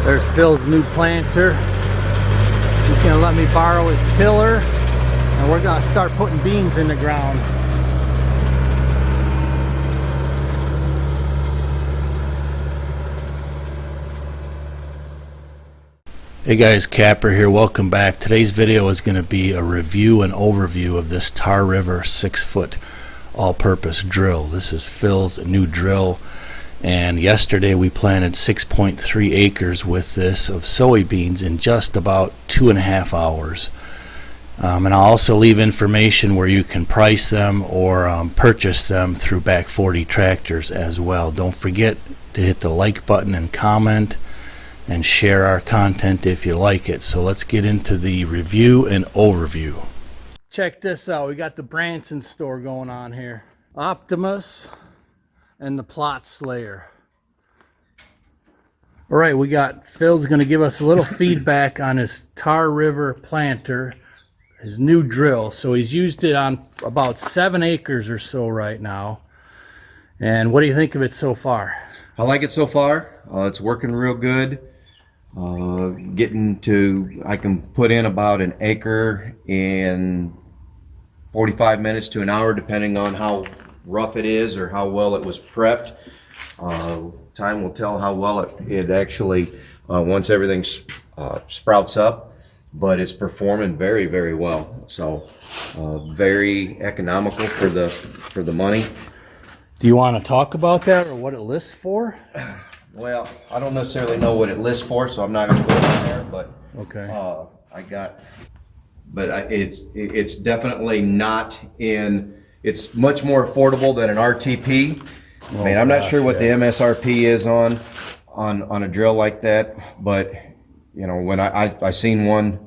There's Phil's new planter. He's gonna let me borrow his tiller, and we're gonna start putting beans in the ground. Hey guys, Kapper here. Welcome back. Today's video is going to be a review and overview of this Tar River 6-foot all-purpose drill. This is Phil's new drill, and yesterday we planted 6.3 acres with this of soybeans in just about 2.5 hours. And I'll also leave information where you can price them or purchase them through Back 40 Tractors as well. Don't forget to hit the like button and comment and share our content if you like it. So let's get into the review and overview. Check this out. We got the Branson store going on here. Optimus and the Plot Slayer. All right, we got Phil's going to give us a little feedback on his Tar River planter, his new drill. So he's used it on about 7 acres or so right now. And what do you think of it so far? I like it so far. It's working real good. I can put in about an acre in 45 minutes to an hour, depending on how rough it is or how well it was prepped. Time will tell how well it actually, once everything sprouts up, but it's performing very, very well. So very economical for the money. Do you want to talk about that or what it lists for? Well, I don't necessarily know what it lists for, so I'm not going to put it on there. But okay, it's definitely not in. It's much more affordable than an RTP. I mean, I'm not sure what the MSRP is on a drill like that, but you know, when I seen one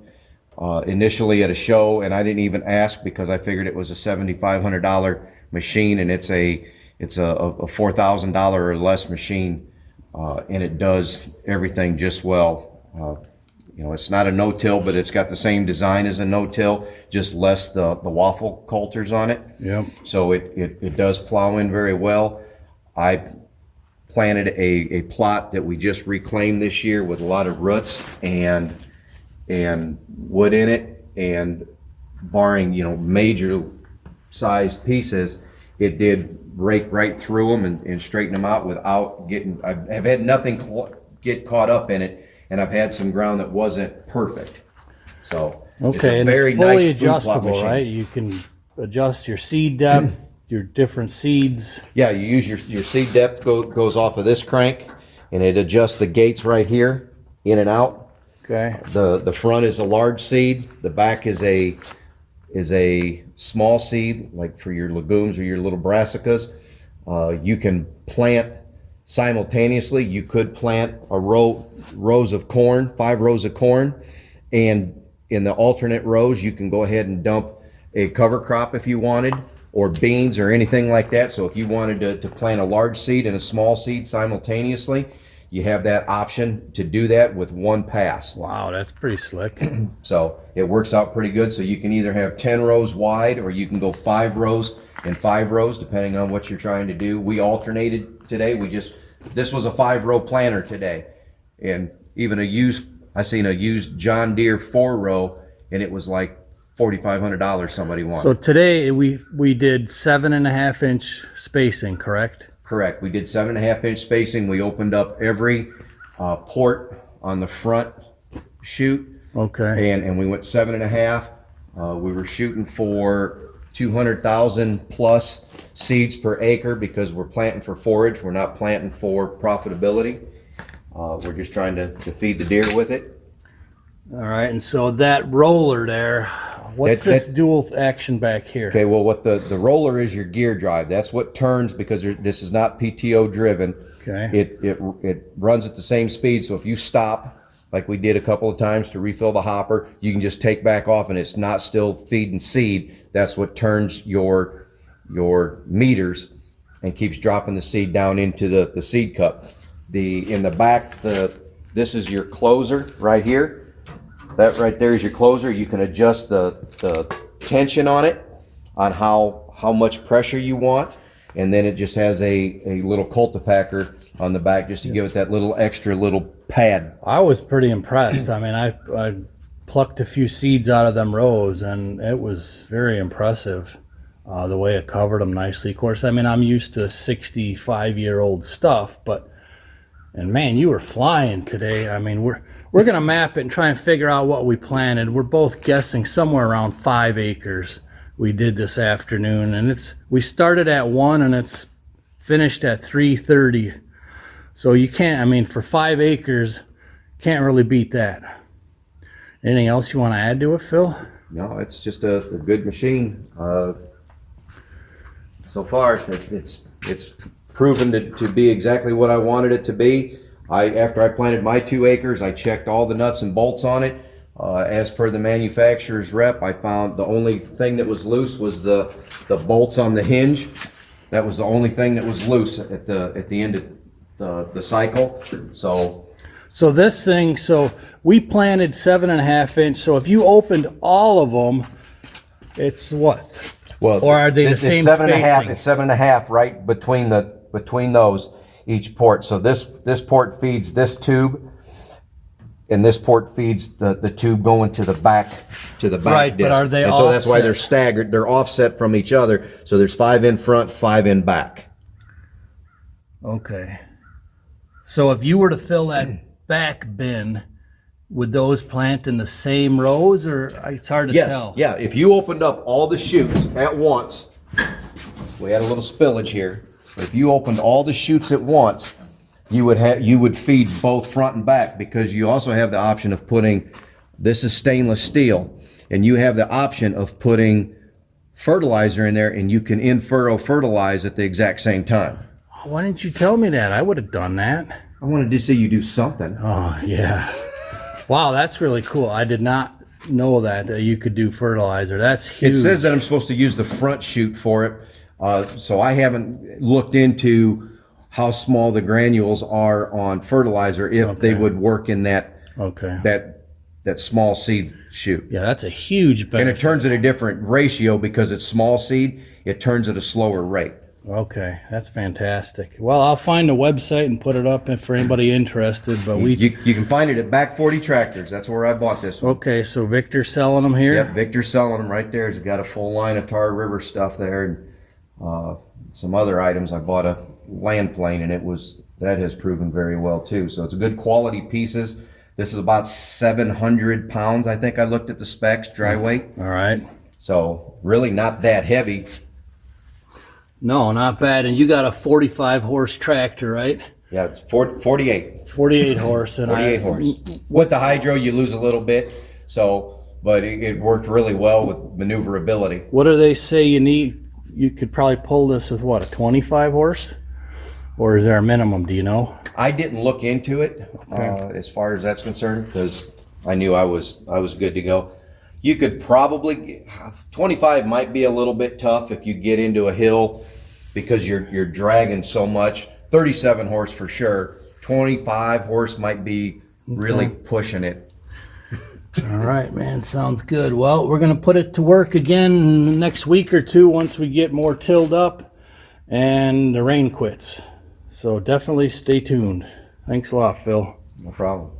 initially at a show, and I didn't even ask because I figured it was a $7,500 machine, and it's a $4,000 or less machine. And it does everything just well. You know, it's not a no-till, but it's got the same design as a no-till, just less the waffle coulters on it. Yep. So it does plow in very well. I planted a plot that we just reclaimed this year with a lot of roots and wood in it, and barring, you know, major sized pieces, it did rake right through them and straighten them out without getting. I've had nothing get caught up in it, and I've had some ground that wasn't perfect. So okay, and it's fully adjustable, right? You can adjust your seed depth, your different seeds. Yeah, you use your seed depth goes off of this crank, and it adjusts the gates right here, in and out. Okay. The front is a large seed. The back is a small seed, like for your legumes or your little brassicas. You can plant simultaneously. You could plant rows of corn, 5 rows of corn, and in the alternate rows you can go ahead and dump a cover crop if you wanted, or beans or anything like that. So if you wanted to plant a large seed and a small seed simultaneously, you have that option to do that with one pass. Wow, that's pretty slick. So it works out pretty good. So you can either have 10 rows wide, or you can go 5 rows and 5 rows, depending on what you're trying to do. We alternated today. This was a 5-row planter today. And even I seen a used John Deere 4-row, and it was like $4,500 somebody wanted. So today we did 7.5-inch spacing, correct? Correct. We did 7.5-inch spacing. We opened up every port on the front chute. Okay. And we went 7.5. We were shooting for 200,000 plus seeds per acre because we're planting for forage. We're not planting for profitability. We're just trying to feed the deer with it. All right. And so that roller there, what's this dual action back here? Okay, well, what the roller is your gear drive. That's what turns, because this is not PTO driven. Okay. It runs at the same speed, so if you stop, like we did a couple of times to refill the hopper, you can just take back off and it's not still feeding seed. That's what turns your meters and keeps dropping the seed down into the seed cup. In the back, this is your closer right here. That right there is your closer. You can adjust the tension on it, on how much pressure you want, and then it just has a little cultipacker on the back just to give it that little extra little pad. I was pretty impressed. I mean, I plucked a few seeds out of them rows, and it was very impressive the way it covered them nicely. Of course, I mean, I'm used to 65-year-old stuff, and man, you were flying today. I mean, we're going to map it and try and figure out what we planted. We're both guessing somewhere around 5 acres we did this afternoon, and we started at 1 and it's finished at 3:30. So you can't, I mean, for 5 acres, can't really beat that. Anything else you want to add to it, Phil? No, it's just a good machine. So far, it's proven to be exactly what I wanted it to be. After I planted my 2 acres, I checked all the nuts and bolts on it. As per the manufacturer's rep, I found the only thing that was loose was the bolts on the hinge. That was the only thing that was loose at the end of the cycle. So this thing, so we planted 7.5 inch. So if you opened all of them, it's what? Well, or are they the same spacing? It's 7.5 right between those each port. So this port feeds this tube, and this port feeds the tube going to the back Right, disc. but are they and so that's why offset? they're staggered. They're offset from each other. So there's 5 in front, 5 in back. Okay. So if you were to fill that back bin, would those plant in the same rows, or it's hard to tell? Yeah. If you opened up all the chutes at once, we had a little spillage here. If you opened all the chutes at once, you would feed both front and back, because you also have the option of putting, this is stainless steel, and you have the option of putting fertilizer in there, and you can in-furrow fertilize at the exact same time. Why didn't you tell me that? I would have done that. I wanted to see you do something. Oh, yeah. Wow, that's really cool. I did not know that you could do fertilizer. That's huge. It says that I'm supposed to use the front chute for it, so I haven't looked into how small the granules are on fertilizer, if they would work in that small seed chute. Yeah, that's a huge benefit. And it turns at a different ratio because it's small seed. It turns at a slower rate. Okay, that's fantastic. Well, I'll find the website and put it up for anybody interested. But you can find it at Back 40 Tractors. That's where I bought this one. Okay, so Victor's selling them here? Yep, Victor's selling them right there. He's got a full line of Tar River stuff there, and some other items. I bought a land plane, and that has proven very well too. So it's good quality pieces. This is about 700 pounds. I think I looked at the specs, dry weight. All right. So really not that heavy. No, not bad. And you got a 45 horse tractor, right? Yeah, it's 48. 48 horse. And 48 horse. With the hydro, you lose a little bit. But it worked really well with maneuverability. What do they say you need? You could probably pull this with what, a 25 horse? Or is there a minimum, do you know? I didn't look into it as far as that's concerned, because I knew I was good to go. You could probably, 25 might be a little bit tough if you get into a hill, because you're dragging so much. 37 horse for sure. 25 horse might be really pushing it. All right, man, sounds good. Well, we're going to put it to work again in the next week or two once we get more tilled up and the rain quits. So definitely stay tuned. Thanks a lot, Phil. No problem.